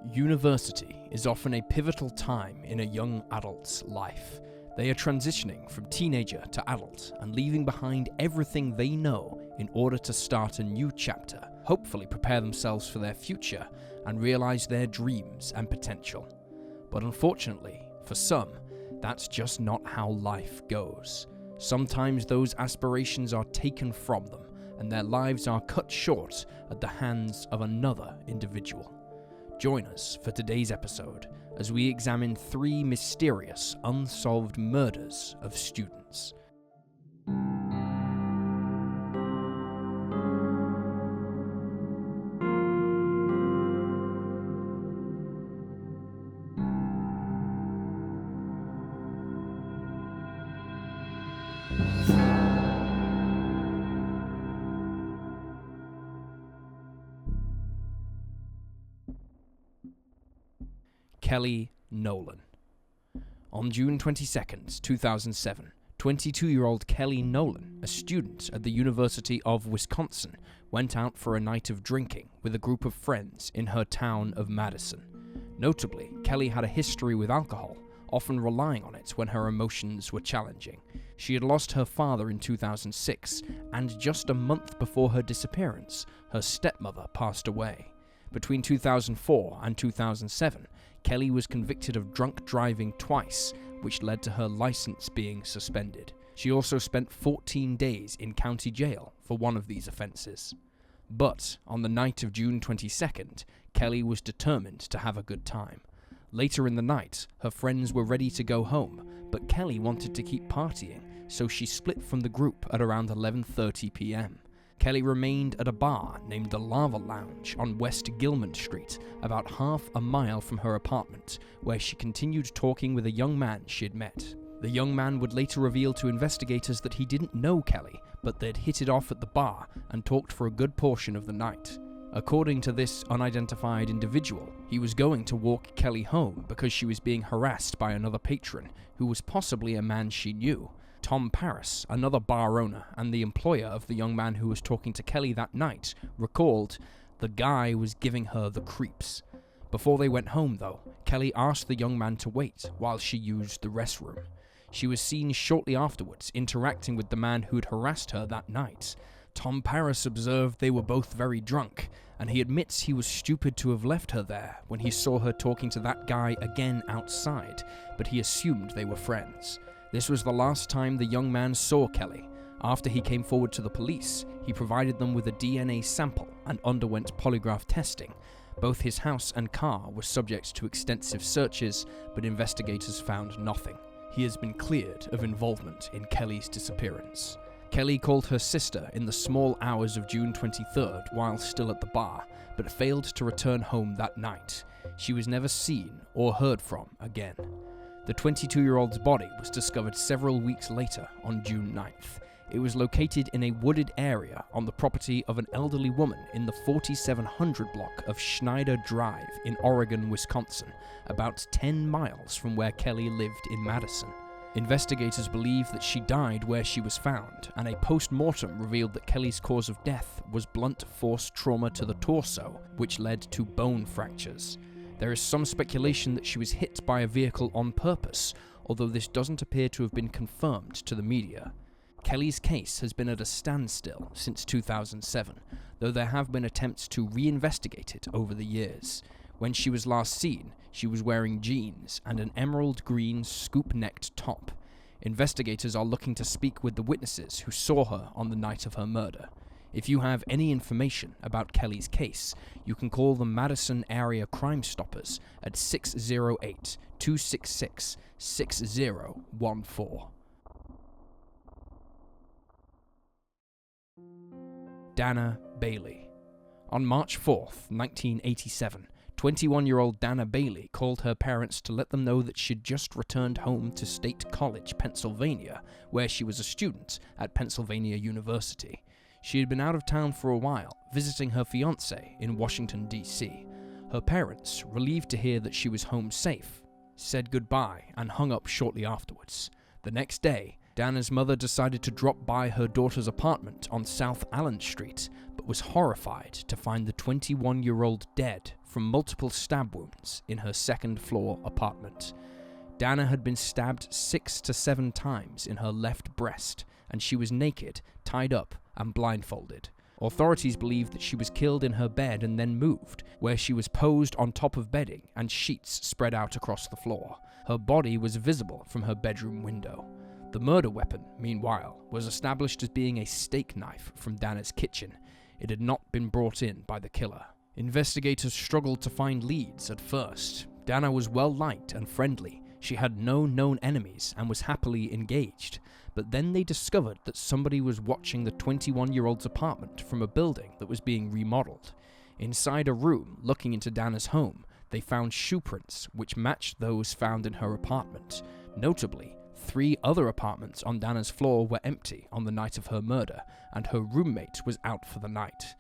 University is often a pivotal time in a young adult's life. They are transitioning from teenager to adult and leaving behind everything they know in order to start a new chapter, hopefully prepare themselves for their future and realize their dreams and potential. But unfortunately, for some, that's just not how life goes. Sometimes those aspirations are taken from them and their lives are cut short at the hands of another individual. Join us for today's episode as we examine 3 mysterious unsolved murders of students. Kelly Nolan. On June 22nd, 2007, 22-year-old Kelly Nolan, a student at the University of Wisconsin, went out for a night of drinking with a group of friends in her town of Madison. Notably, Kelly had a history with alcohol, often relying on it when her emotions were challenging. She had lost her father in 2006, and just a month before her disappearance, her stepmother passed away. Between 2004 and 2007, Kelly was convicted of drunk driving twice, which led to her license being suspended. She also spent 14 days in county jail for one of these offenses. But on the night of June 22nd, Kelly was determined to have a good time. Later in the night, her friends were ready to go home, but Kelly wanted to keep partying, so she split from the group at around 11:30 p.m. Kelly remained at a bar named the Lava Lounge on West Gilman Street, about half a mile from her apartment, where she continued talking with a young man she'd met. The young man would later reveal to investigators that he didn't know Kelly, but they'd hit it off at the bar and talked for a good portion of the night. According to this unidentified individual, he was going to walk Kelly home because she was being harassed by another patron, who was possibly a man she knew. Tom Paris, another bar owner and the employer of the young man who was talking to Kelly that night, recalled, "The guy was giving her the creeps." Before they went home though, Kelly asked the young man to wait while she used the restroom. She was seen shortly afterwards interacting with the man who'd harassed her that night. Tom Paris observed they were both very drunk, and he admits he was stupid to have left her there when he saw her talking to that guy again outside, but he assumed they were friends. This was the last time the young man saw Kelly. After he came forward to the police, he provided them with a DNA sample and underwent polygraph testing. Both his house and car were subject to extensive searches, but investigators found nothing. He has been cleared of involvement in Kelly's disappearance. Kelly called her sister in the small hours of June 23rd while still at the bar, but failed to return home that night. She was never seen or heard from again. The 22-year-old's body was discovered several weeks later on June 9th. It was located in a wooded area on the property of an elderly woman in the 4700 block of Schneider Drive in Oregon, Wisconsin, about 10 miles from where Kelly lived in Madison. Investigators believe that she died where she was found, and a post-mortem revealed that Kelly's cause of death was blunt force trauma to the torso, which led to bone fractures. There is some speculation that she was hit by a vehicle on purpose, although this doesn't appear to have been confirmed to the media. Kelly's case has been at a standstill since 2007, though there have been attempts to reinvestigate it over the years. When she was last seen, she was wearing jeans and an emerald green scoop-necked top. Investigators are looking to speak with the witnesses who saw her on the night of her murder. If you have any information about Kelly's case, you can call the Madison Area Crime Stoppers at 608-266-6014. Dana Bailey. On March 4th, 1987, 21-year-old Dana Bailey called her parents to let them know that she'd just returned home to State College, Pennsylvania, where she was a student at Pennsylvania University. She had been out of town for a while, visiting her fiancé in Washington, D.C. Her parents, relieved to hear that she was home safe, said goodbye and hung up shortly afterwards. The next day, Dana's mother decided to drop by her daughter's apartment on South Allen Street, but was horrified to find the 21-year-old dead from multiple stab wounds in her second-floor apartment. Dana had been stabbed 6 to 7 times in her left breast, and she was naked, tied up, and blindfolded. Authorities believe that she was killed in her bed and then moved, where she was posed on top of bedding and sheets spread out across the floor. Her body was visible from her bedroom window. The murder weapon, meanwhile, was established as being a steak knife from Dana's kitchen. It had not been brought in by the killer. Investigators struggled to find leads at first. Dana was well-liked and friendly. She had no known enemies and was happily engaged. But then they discovered that somebody was watching the 21-year-old's apartment from a building that was being remodeled. Inside a room looking into Dana's home, they found shoe prints which matched those found in her apartment. Notably, 3 other apartments on Dana's floor were empty on the night of her murder, and her roommate was out for the night.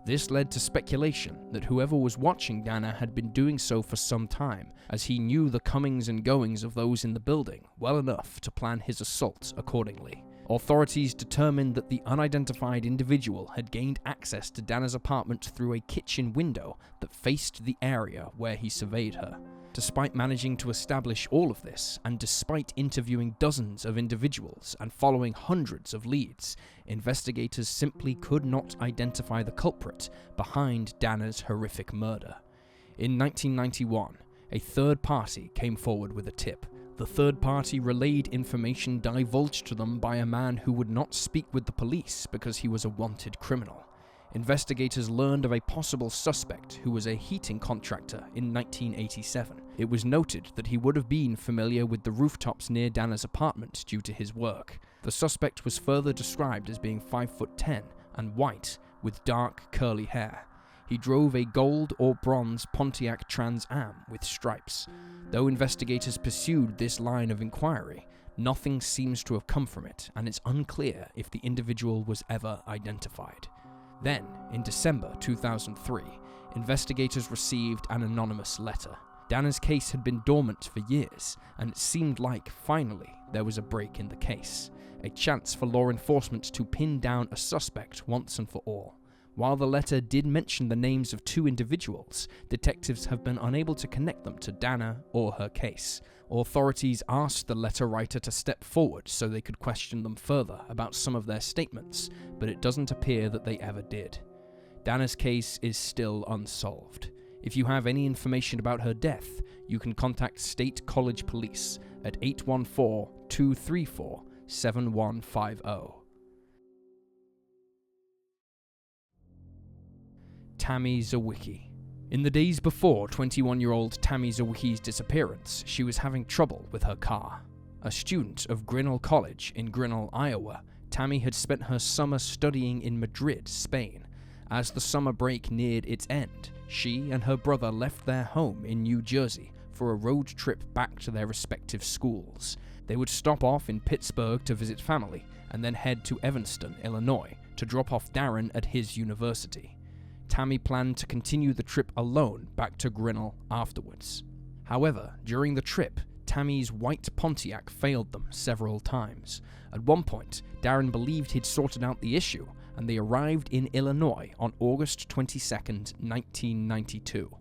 This led to speculation that whoever was watching Dana had been doing so for some time, as he knew the comings and goings of those in the building well enough to plan his assault accordingly. Authorities determined that the unidentified individual had gained access to Dana's apartment through a kitchen window that faced the area where he surveyed her. Despite managing to establish all of this, and despite interviewing dozens of individuals and following hundreds of leads, investigators simply could not identify the culprit behind Dana's horrific murder. In 1991, a third party came forward with a tip. The third party relayed information divulged to them by a man who would not speak with the police because he was a wanted criminal. Investigators learned of a possible suspect who was a heating contractor in 1987. It was noted that he would have been familiar with the rooftops near Dana's apartment due to his work. The suspect was further described as being 5'10" and white, with dark curly hair. He drove a gold or bronze Pontiac Trans Am with stripes. Though investigators pursued this line of inquiry, nothing seems to have come from it, and it's unclear if the individual was ever identified. Then, in December 2003, investigators received an anonymous letter. Dana's case had been dormant for years, and it seemed like, finally, there was a break in the case. A chance for law enforcement to pin down a suspect once and for all. While the letter did mention the names of 2 individuals, detectives have been unable to connect them to Dana or her case. Authorities asked the letter writer to step forward so they could question them further about some of their statements, but it doesn't appear that they ever did. Dana's case is still unsolved. If you have any information about her death, you can contact State College Police at 814-234-7150. Tammy Zywicki. In the days before 21-year-old Tammy Zywicki's disappearance, she was having trouble with her car. A student of Grinnell College in Grinnell, Iowa, Tammy had spent her summer studying in Madrid, Spain. As the summer break neared its end, she and her brother left their home in New Jersey for a road trip back to their respective schools. They would stop off in Pittsburgh to visit family, and then head to Evanston, Illinois, to drop off Darren at his university. Tammy planned to continue the trip alone back to Grinnell afterwards. However, during the trip, Tammy's white Pontiac failed them several times. At one point, Darren believed he'd sorted out the issue, and they arrived in Illinois on August 22, 1992.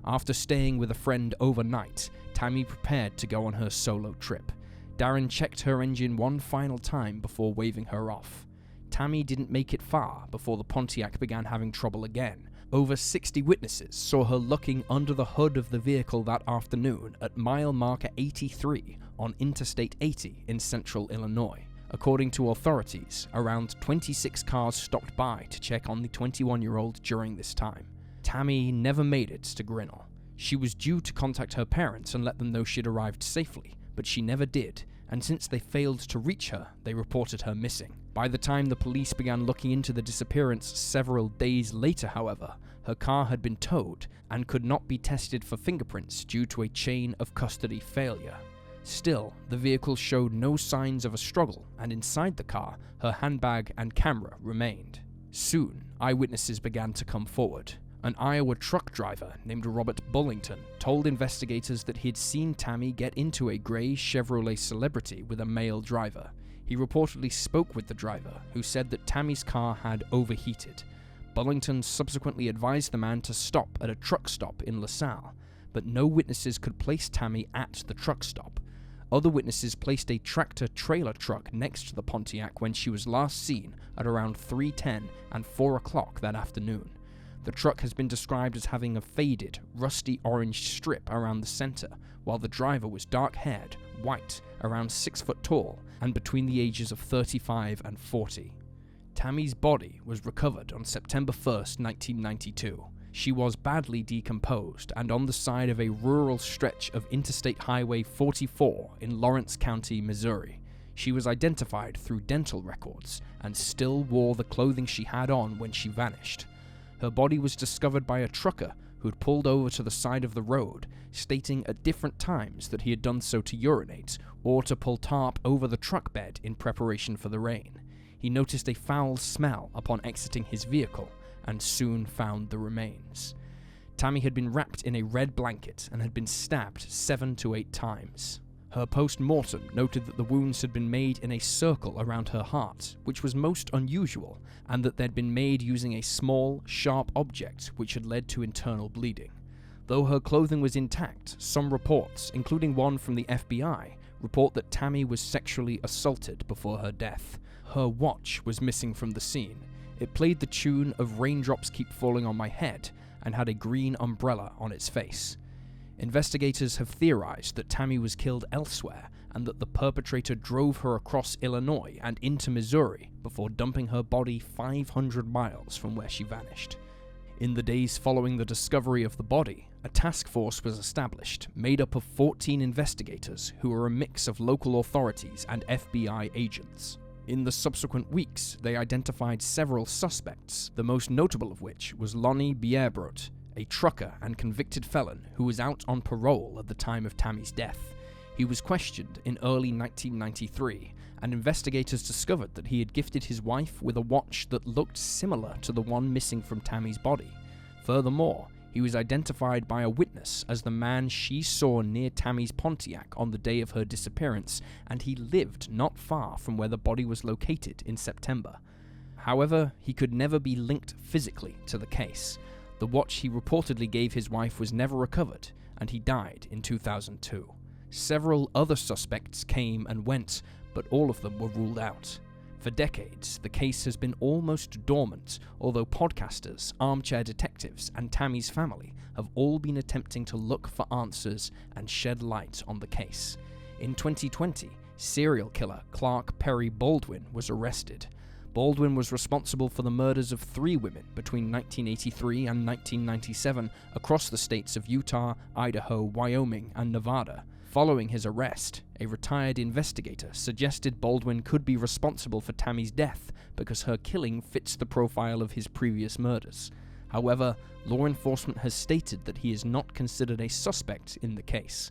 After staying with a friend overnight, Tammy prepared to go on her solo trip. Darren checked her engine one final time before waving her off. Tammy didn't make it far before the Pontiac began having trouble again. Over 60 witnesses saw her looking under the hood of the vehicle that afternoon at mile marker 83 on Interstate 80 in central Illinois. According to authorities, around 26 cars stopped by to check on the 21-year-old during this time. Tammy never made it to Grinnell. She was due to contact her parents and let them know she'd arrived safely, but she never did, and since they failed to reach her, they reported her missing. By the time the police began looking into the disappearance several days later, however, her car had been towed and could not be tested for fingerprints due to a chain of custody failure. Still, the vehicle showed no signs of a struggle, and inside the car, her handbag and camera remained. Soon, eyewitnesses began to come forward. An Iowa truck driver named Robert Bullington told investigators that he'd seen Tammy get into a gray Chevrolet Celebrity with a male driver. He reportedly spoke with the driver, who said that Tammy's car had overheated. Bullington subsequently advised the man to stop at a truck stop in LaSalle, but no witnesses could place Tammy at the truck stop. Other witnesses placed a tractor-trailer truck next to the Pontiac when she was last seen at around 3:10 and 4 o'clock that afternoon. The truck has been described as having a faded, rusty orange strip around the center, while the driver was dark-haired, white, around 6 foot tall, and between the ages of 35 and 40. Tammy's body was recovered on September 1st, 1992. She was badly decomposed and on the side of a rural stretch of Interstate Highway 44 in Lawrence County, Missouri. She was identified through dental records and still wore the clothing she had on when she vanished. Her body was discovered by a trucker who had pulled over to the side of the road, stating at different times that he had done so to urinate or to pull tarp over the truck bed in preparation for the rain. He noticed a foul smell upon exiting his vehicle and soon found the remains. Tammy had been wrapped in a red blanket and had been stabbed 7 to 8 times. Her post-mortem noted that the wounds had been made in a circle around her heart, which was most unusual, and that they'd been made using a small, sharp object which had led to internal bleeding. Though her clothing was intact, some reports, including one from the FBI, report that Tammy was sexually assaulted before her death. Her watch was missing from the scene. It played the tune of Raindrops Keep Falling on My Head and had a green umbrella on its face. Investigators have theorized that Tammy was killed elsewhere and that the perpetrator drove her across Illinois and into Missouri before dumping her body 500 miles from where she vanished. In the days following the discovery of the body, a task force was established made up of 14 investigators who were a mix of local authorities and FBI agents. In the subsequent weeks, they identified several suspects, the most notable of which was Lonnie Bierbrot, a trucker and convicted felon who was out on parole at the time of Tammy's death. He was questioned in early 1993, and investigators discovered that he had gifted his wife with a watch that looked similar to the one missing from Tammy's body. Furthermore, he was identified by a witness as the man she saw near Tammy's Pontiac on the day of her disappearance, and he lived not far from where the body was located in September. However, he could never be linked physically to the case. The watch he reportedly gave his wife was never recovered, and he died in 2002. Several other suspects came and went, but all of them were ruled out. For decades, the case has been almost dormant, although podcasters, armchair detectives, and Tammy's family have all been attempting to look for answers and shed light on the case. In 2020, serial killer Clark Perry Baldwin was arrested. Baldwin was responsible for the murders of 3 women between 1983 and 1997 across the states of Utah, Idaho, Wyoming, and Nevada. Following his arrest, a retired investigator suggested Baldwin could be responsible for Tammy's death because her killing fits the profile of his previous murders. However, law enforcement has stated that he is not considered a suspect in the case.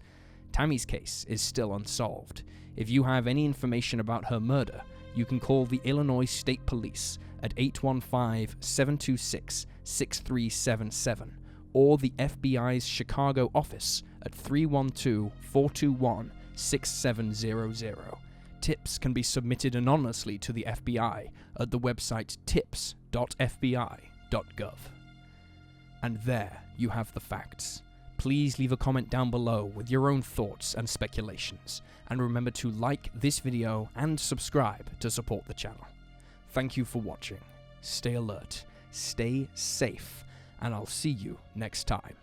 Tammy's case is still unsolved. If you have any information about her murder, you can call the Illinois State Police at 815-726-6377 or the FBI's Chicago office at 312-421-6700. Tips can be submitted anonymously to the FBI at the website tips.fbi.gov. And there you have the facts. Please leave a comment down below with your own thoughts and speculations, and remember to like this video and subscribe to support the channel. Thank you for watching. Stay alert, stay safe, and I'll see you next time.